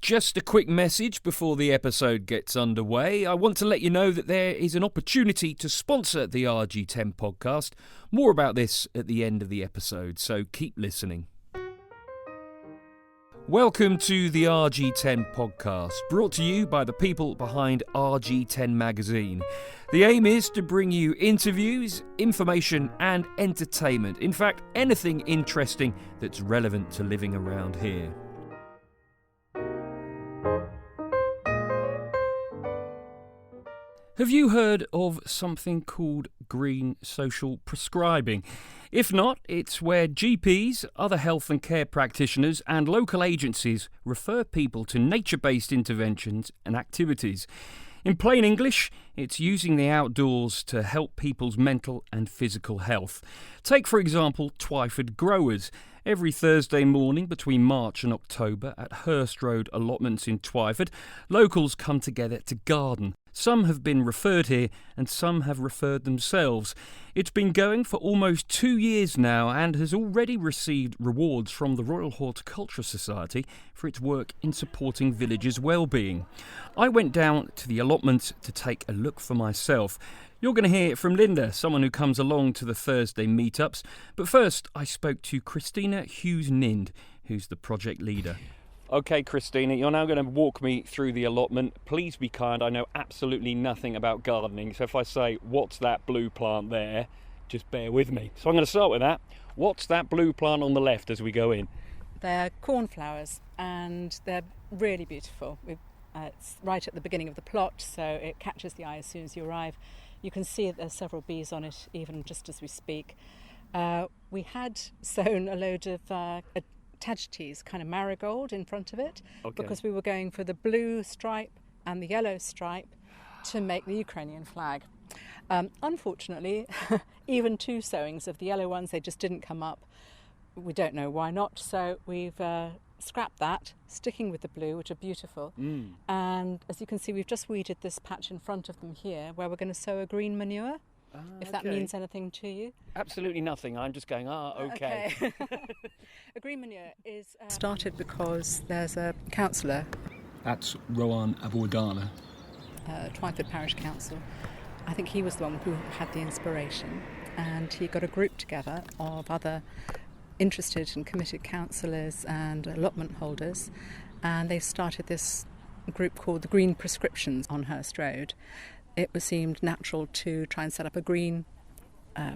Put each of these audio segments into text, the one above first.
Just a quick message before the episode gets underway. I want to let you know that there is an opportunity to sponsor the RG10 podcast. More about this at the end of the episode, so keep listening. Welcome to the RG10 podcast, brought to you by the people behind RG10 magazine. The aim is to bring you interviews, information and entertainment. In fact, anything interesting that's relevant to living around here. Have you heard of something called green social prescribing? If not, it's where GPs, other health and care practitioners and local agencies refer people to nature-based interventions and activities. In plain English, it's using the outdoors to help people's mental and physical health. Take, for example, Twyford Growers. Every Thursday morning between March and October at Hurst Road Allotments in Twyford, locals come together to garden. Some have been referred here and some have referred themselves. It's been going for almost 2 years now and has already received rewards from the Royal Horticultural Society for its work in supporting villagers' wellbeing. I went down to the allotments to take a look for myself. You're going to hear from Linda, someone who comes along to the Thursday meetups. But first, I spoke to Christina Hughes-Nind, who's the project leader. OK, Christina, you're now going to walk me through the allotment. Please be kind, I know absolutely nothing about gardening, so if I say, what's that blue plant there, just bear with me. So I'm going to start with that. What's that blue plant on the left as we go in? They're cornflowers and they're really beautiful. It's right at the beginning of the plot, so it catches the eye as soon as you arrive. You can see that there's several bees on it, even just as we speak. We had sown a load of tagetes, kind of marigold in front of it, because we were going for the blue stripe and the yellow stripe to make the Ukrainian flag. Unfortunately, even 2 sowings of the yellow ones, they just didn't come up. We don't know why not, so we've scrapped that, sticking with the blue, which are beautiful. And as you can see, we've just weeded this patch in front of them here, where we're going to sow a green manure. If that means anything to you. Absolutely nothing. I'm just going, okay. A green manure is started because there's a councillor. That's Rohana Abeywardana. Twyford Parish Council. I think he was the one who had the inspiration, and he got a group together of other interested and committed councillors and allotment holders, and they started this group called the Green Prescriptions on Hurst Road. It seemed natural to try and set up a green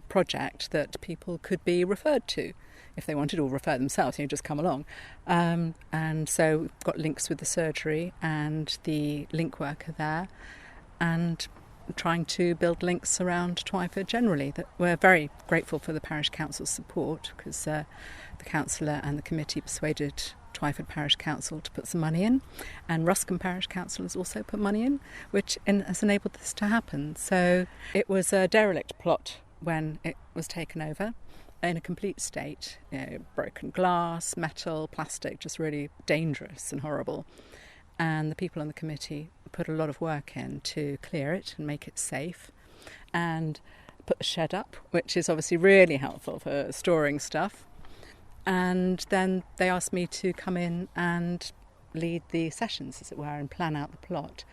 project that people could be referred to if they wanted, or refer themselves, just come along. And so we've got links with the surgery and the link worker there, and trying to build links around Twyford generally. That we're very grateful for the Parish Council's support, because the councillor and the committee persuaded Twyford Parish Council to put some money in, and Ruscombe Parish Council has also put money in, which has enabled this to happen. So it was a derelict plot when it was taken over, in a complete state, broken glass, metal, plastic, just really dangerous and horrible. And the people on the committee put a lot of work in to clear it and make it safe, and put the shed up, which is obviously really helpful for storing stuff. And then they asked me to come in and lead the sessions, as it were, and plan out the plot.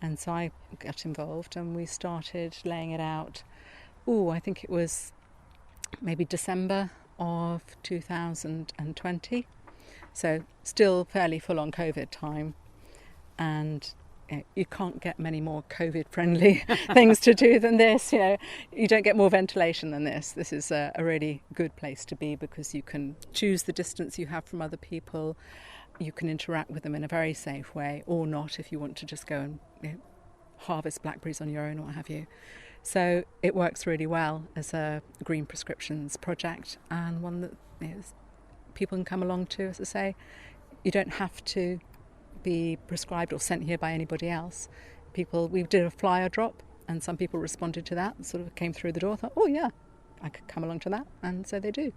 And so I got involved, and we started laying it out. I think it was maybe December of 2020. So still fairly full on COVID time. And you can't get many more COVID-friendly things to do than this. You don't get more ventilation than this. This is a really good place to be, because you can choose the distance you have from other people. You can interact with them in a very safe way, or not, if you want to just go and harvest blackberries on your own, or what have you. So it works really well as a green prescriptions project, and one that people can come along to. As I say, you don't have to be prescribed or sent here by anybody else. We did a flyer drop, and some people responded to that, sort of came through the door, thought, I could come along to that, and so they do.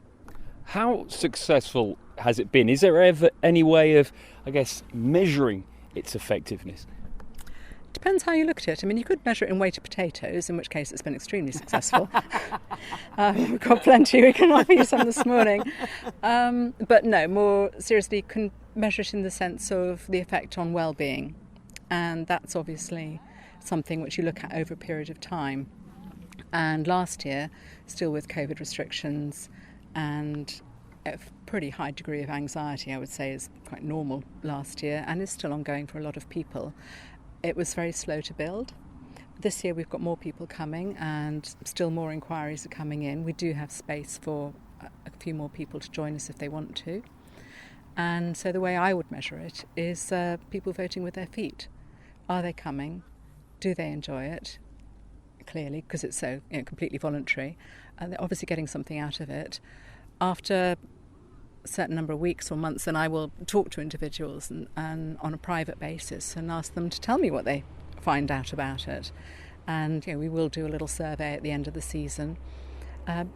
How successful has it been? Is there ever any way of, measuring its effectiveness? Depends how you look at it. You could measure it in weight of potatoes, in which case it's been extremely successful. We've got plenty. We can offer you some this morning. But no, more seriously, measure it in the sense of the effect on wellbeing, and that's obviously something which you look at over a period of time. And last year, still with COVID restrictions and a pretty high degree of anxiety, I would say is quite normal last year and is still ongoing for a lot of people, it was very slow to build. This year we've got more people coming and still more inquiries are coming in. We do have space for a few more people to join us if they want to. And so the way I would measure it is people voting with their feet. Are they coming? Do they enjoy it? Clearly, because it's so completely voluntary. And they're obviously getting something out of it. After a certain number of weeks or months, then I will talk to individuals and on a private basis and ask them to tell me what they find out about it. And we will do a little survey at the end of the season.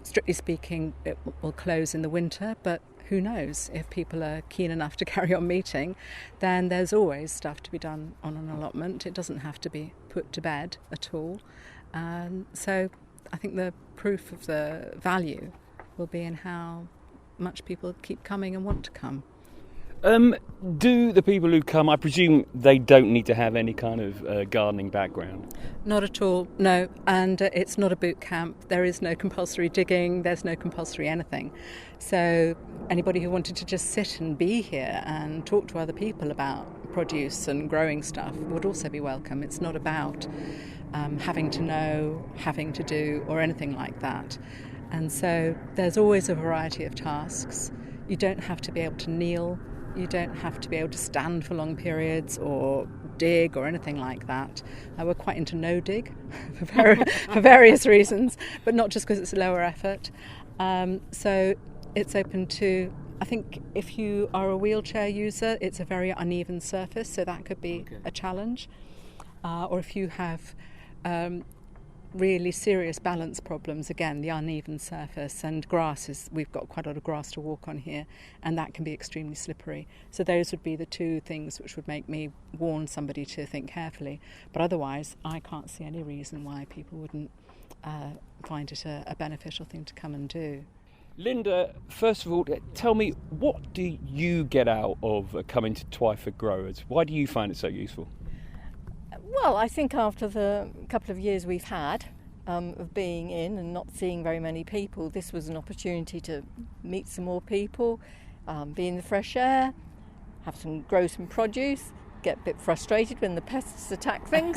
Strictly speaking, it will close in the winter, but who knows, if people are keen enough to carry on meeting, then there's always stuff to be done on an allotment. It doesn't have to be put to bed at all. And so I think the proof of the value will be in how much people keep coming and want to come. Do the people who come, I presume they don't need to have any kind of gardening background? Not at all, no. And it's not a boot camp. There is no compulsory digging. There's no compulsory anything. So anybody who wanted to just sit and be here and talk to other people about produce and growing stuff would also be welcome. It's not about having to know, having to do, or anything like that. And so there's always a variety of tasks. You don't have to be able to kneel. You don't have to be able to stand for long periods or dig or anything like that. We're quite into no dig for various reasons, but not just because it's a lower effort. So it's open to, I think if you are a wheelchair user, it's a very uneven surface, so that could be a challenge. Or if you have really serious balance problems, again, the uneven surface and grasses, we've got quite a lot of grass to walk on here, and that can be extremely slippery. So those would be the two things which would make me warn somebody to think carefully. But otherwise, I can't see any reason why people wouldn't find it a beneficial thing to come and do. Linda, first of all, tell me, what do you get out of coming to Twyford Growers? Why do you find it so useful? Well, I think after the couple of years we've had of being in and not seeing very many people, this was an opportunity to meet some more people, be in the fresh air, grow some produce, get a bit frustrated when the pests attack things,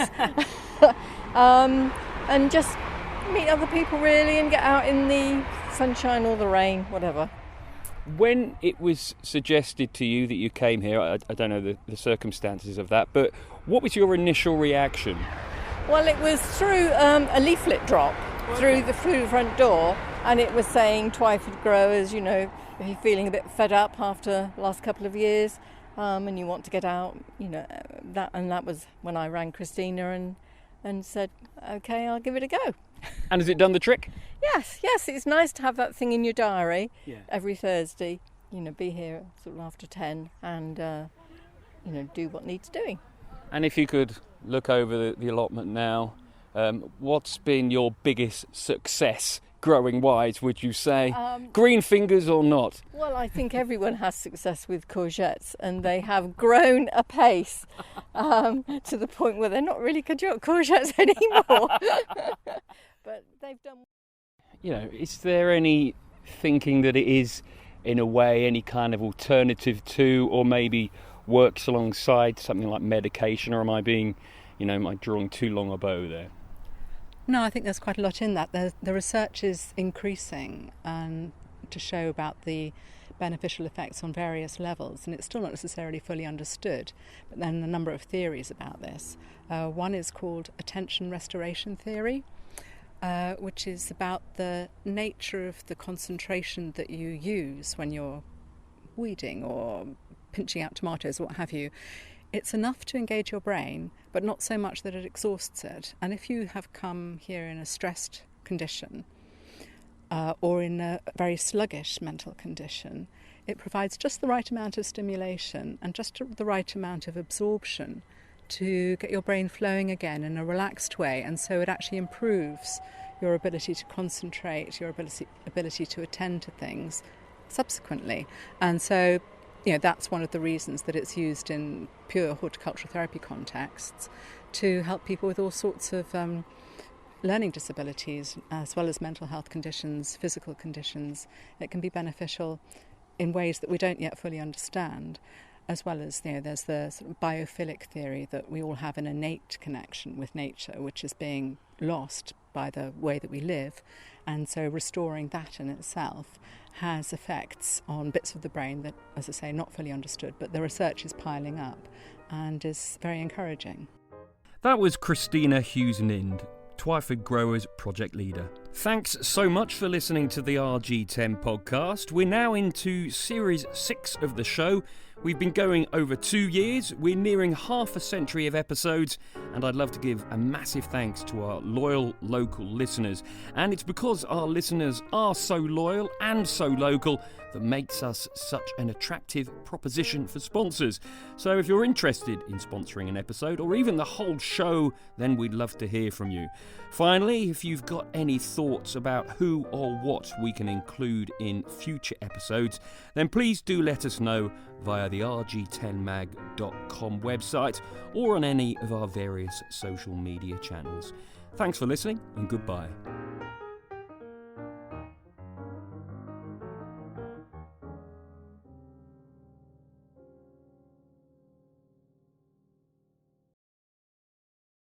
and just meet other people really and get out in the sunshine or the rain, whatever. When it was suggested to you that you came here, I don't know the circumstances of that, but what was your initial reaction? Well, it was through a leaflet drop through the front door, and it was saying Twyford Growers, if you're feeling a bit fed up after the last couple of years and you want to get out, that was when I rang Christina and said, OK, I'll give it a go. And has it done the trick? Yes, it's nice to have that thing in your diary every Thursday, be here sort of after 10 and, do what needs doing. And if you could look over the allotment now, what's been your biggest success growing-wise, would you say? Green fingers or not? Well, I think everyone has success with courgettes, and they have grown apace to the point where they're not really courgettes anymore. But they've done... Is there any thinking that it is, in a way, any kind of alternative to, or maybe works alongside something like medication, or am I drawing too long a bow there? No, I think there's quite a lot in that. The research is increasing to show about the beneficial effects on various levels, and it's still not necessarily fully understood, but then a number of theories about this. One is called attention restoration theory, which is about the nature of the concentration that you use when you're weeding or pinching out tomatoes, what have you. It's enough to engage your brain, but not so much that it exhausts it. And if you have come here in a stressed condition or in a very sluggish mental condition, it provides just the right amount of stimulation and just the right amount of absorption to get your brain flowing again in a relaxed way. And so it actually improves your ability to concentrate, your ability to attend to things subsequently. And so that's one of the reasons that it's used in pure horticultural therapy contexts to help people with all sorts of learning disabilities, as well as mental health conditions, physical conditions. It can be beneficial in ways that we don't yet fully understand, as well as, there's the sort of biophilic theory that we all have an innate connection with nature, which is being lost by the way that we live. And so restoring that in itself has effects on bits of the brain that, as I say, not fully understood, but the research is piling up and is very encouraging. That was Christina Hughes-Nind, Twyford Growers project leader. Thanks so much for listening to the RG10 podcast. We're now into series 6 of the show. We've been going over 2 years. We're nearing half a century of episodes, and I'd love to give a massive thanks to our loyal local listeners. And it's because our listeners are so loyal and so local that makes us such an attractive proposition for sponsors. So if you're interested in sponsoring an episode or even the whole show, then we'd love to hear from you. Finally, if you've got any thoughts about who or what we can include in future episodes, then please do let us know via the rg10mag.com website or on any of our various social media channels. Thanks for listening and goodbye.